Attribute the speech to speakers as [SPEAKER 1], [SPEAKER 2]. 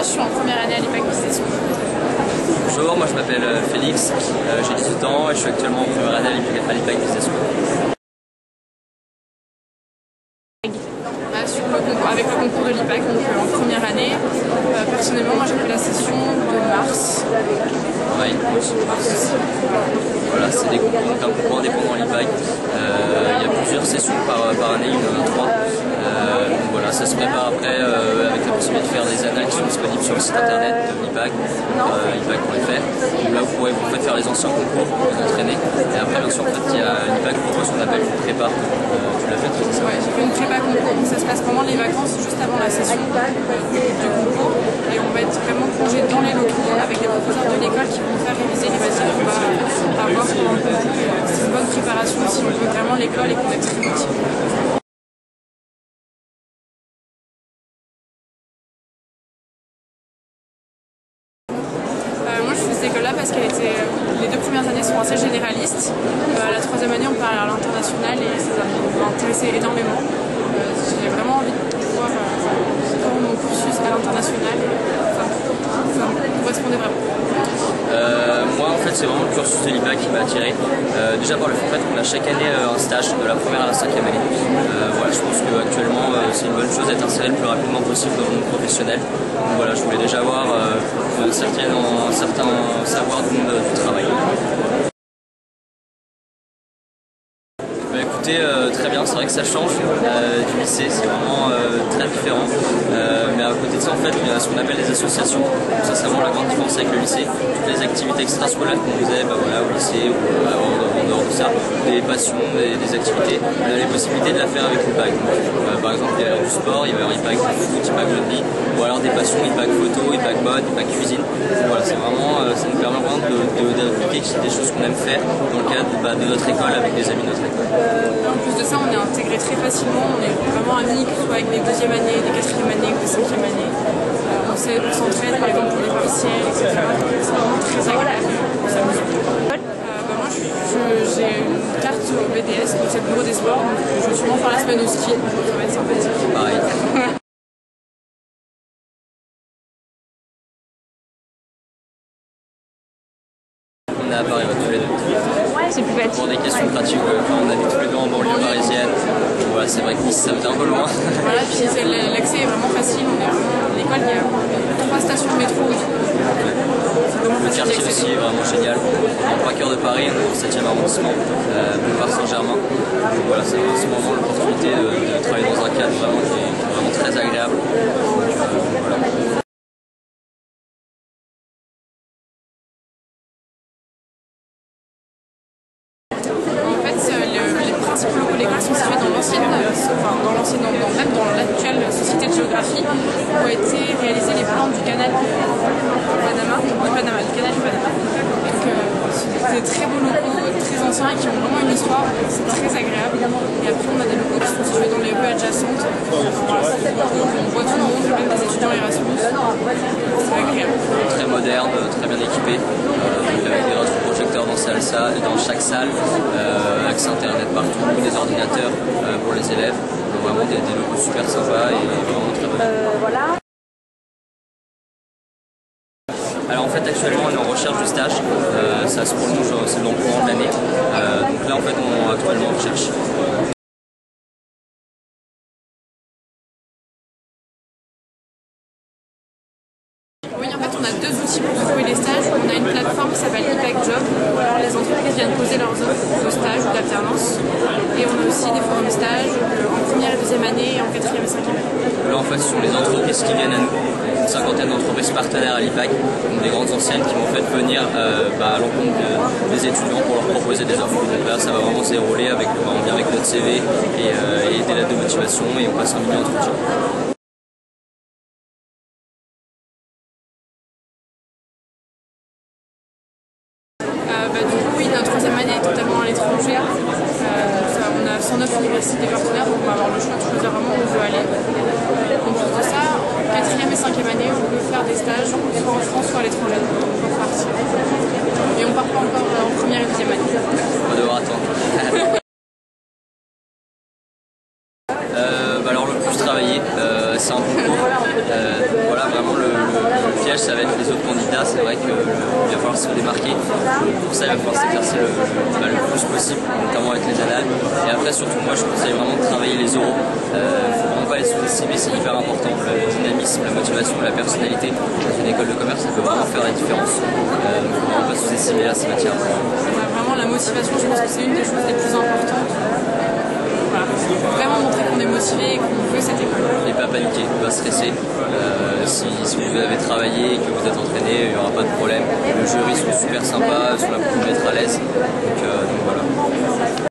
[SPEAKER 1] je suis en première année à l'IPAC Business School.
[SPEAKER 2] Bonjour, moi je m'appelle Félix, j'ai 18 ans et je suis actuellement en première année à l'IPAC Business School.
[SPEAKER 1] Avec le concours de l'IPAC, donc en première année, personnellement moi j'ai fait la session de mars.
[SPEAKER 2] Ouais, voilà, c'est des concours, donc un concours indépendant à l'IPAC. Il y a plusieurs sessions par année, il y en a 3. Donc voilà, ça se prépare après avec la possibilité de faire des annales qui sont disponibles sur le site internet de l'IPAC, ipac.fr. Donc là vous pourrez faire les anciens concours pour vous entraîner. Et après bien sûr en fait, il y a l'IPAC propose ce qu'on appelle une prépa. Tu l'as fait toi, c'est ça?
[SPEAKER 1] Ouais, j'ai fait une prépa concours, donc ça se passe pendant les vacances, juste avant la session du concours. Et on va être vraiment plongé dans les locaux avec des professeurs de l'école qui vont nous faire réviser les matières qu'on va avoir pendant le concours. C'est une bonne préparation si on veut vraiment l'école et qu'on est très motivé. Moi je fais cette école là parce qu'elle était, les 2 premières années sont assez généralistes. La 3e année on parle à l'international et ça m'a intéressé énormément. J'ai vraiment envie de pouvoir faire mon cursus à l'international et ça me correspondait vraiment.
[SPEAKER 2] Moi en fait c'est vraiment le cursus de l'IPAC qui m'a attiré. Déjà par le fait qu'on a chaque année un stage de la première à la 5e année. Voilà, je pense qu'actuellement c'est une bonne chose d'être inséré le plus rapidement possible dans le monde professionnel. Donc voilà, je voulais déjà avoir un certain savoir du monde du travail. Écoutez, très bien, c'est vrai que ça change du lycée, c'est vraiment très différent. Mais à côté de ça, en fait, il y a ce qu'on appelle les associations. Donc ça, c'est vraiment la grande différence avec le lycée. Toutes les activités extrascolaires qu'on faisait voilà, au lycée ou en dehors de ça, des passions, des activités, on a les possibilités de la faire avec l'IPAC. Par exemple, il y a du sport, il y a l'IPAC foot, l'IPAC rugby, ou alors des passions, l'IPAC photo, l'IPAC mode, l'IPAC cuisine. Voilà, c'est vraiment, ça nous permet vraiment d'appliquer des choses qu'on aime faire dans le cadre de notre école avec des amis de notre école.
[SPEAKER 1] En plus de ça, on est intégré très facilement, on est vraiment amis, que ce soit avec des 2e années, des 4e années ou des 5e années. On s'entraide par exemple pour les partiels, etc. C'est vraiment très agréable, on s'amuse. Moi j'ai une carte au BDS, donc c'est le bureau des sports, donc je vais sûrement faire la semaine au ski, donc ça va être sympathique.
[SPEAKER 2] Pareil. On est à Paris tous les deux.
[SPEAKER 3] C'est plus facile.
[SPEAKER 2] Pour des questions pratiques, on habite tous les deux en banlieue parisienne. Voilà, c'est vrai que Nice, ça me fait un peu loin.
[SPEAKER 1] Voilà, puis l'accès est vraiment facile. L'école, il y a 3 stations de métro.
[SPEAKER 2] Le quartier aussi est vraiment génial. On est pas cœur de Paris, on est au 7e arrondissement, boulevard Saint-Germain. Donc voilà, c'est vraiment l'opportunité de travailler dans un cadre vraiment qui est vraiment très agréable. Donc, voilà.
[SPEAKER 1] L'école sont situées même dans l'actuelle société de géographie, où ont été réalisés les plans du canal du Panama. Donc c'est des très beaux locaux, très anciens, qui ont vraiment une histoire, c'est très agréable. Et après on a des locaux qui sont situés dans les rues adjacentes. Voilà, on voit tout le monde, même des étudiants Erasmus. C'est agréable.
[SPEAKER 2] Très moderne, très bien équipé, avec des rétroprojecteurs dans chaque salle, accès internet partout, des ordinateurs pour les élèves. Donc vraiment des locaux super sympas et vraiment très bons. Alors en fait actuellement on est en recherche de stage, ça se prolonge, c'est dans le courant de l'année. Donc là en fait on est actuellement en recherche.
[SPEAKER 1] Oui, en fait, on a 2 outils pour trouver les stages. On a une plateforme qui s'appelle IPAC Job, où alors les entreprises viennent poser leurs offres de stage ou d'alternance. Et on a aussi des forums stages en première et 2e année et en 4e et 5e année.
[SPEAKER 2] Là, en fait, ce sont les entreprises qui viennent à nous, une 50aine d'entreprises partenaires à l'IPAC, donc des grandes anciennes qui vont en fait venir à l'encontre des étudiants pour leur proposer des offres. Donc là, ça va vraiment se dérouler on vient avec notre CV et des lettres de motivation et on passe un mini entretien.
[SPEAKER 1] Du coup, oui, notre 3e année est totalement à l'étranger. On a 109 universités partenaires, donc on va avoir le choix de choisir vraiment où on veut aller. En plus de ça, en 4e et 5e année, on peut faire des stages soit en France, soit à l'étranger. On peut partir. Et on part pas encore en première et 2e année.
[SPEAKER 2] On va devoir attendre. Alors le plus travaillé, c'est un peu court. Voilà, vraiment le qu'il va falloir se démarquer. Pour ça, il va falloir s'exercer le plus possible, notamment avec les annales. Et après, surtout, moi, je conseille vraiment de travailler les oraux. Il ne faut vraiment pas les sous-estimer, c'est hyper important. Le dynamisme, la motivation, la personnalité dans une école de commerce, ça peut vraiment faire la différence. Donc, il ne faut vraiment pas sous-estimer là ces matières.
[SPEAKER 1] Vraiment, la motivation, je pense que c'est une des choses les plus importantes. Voilà. Il faut vraiment montrer qu'on est motivé et qu'on veut cette école.
[SPEAKER 2] Et pas paniquer, pas stresser. Si vous avez travaillé et que vous êtes entraîné, il n'y aura pas de problème. Le jury sont super sympas, sont là pour vous mettre à l'aise. Donc voilà.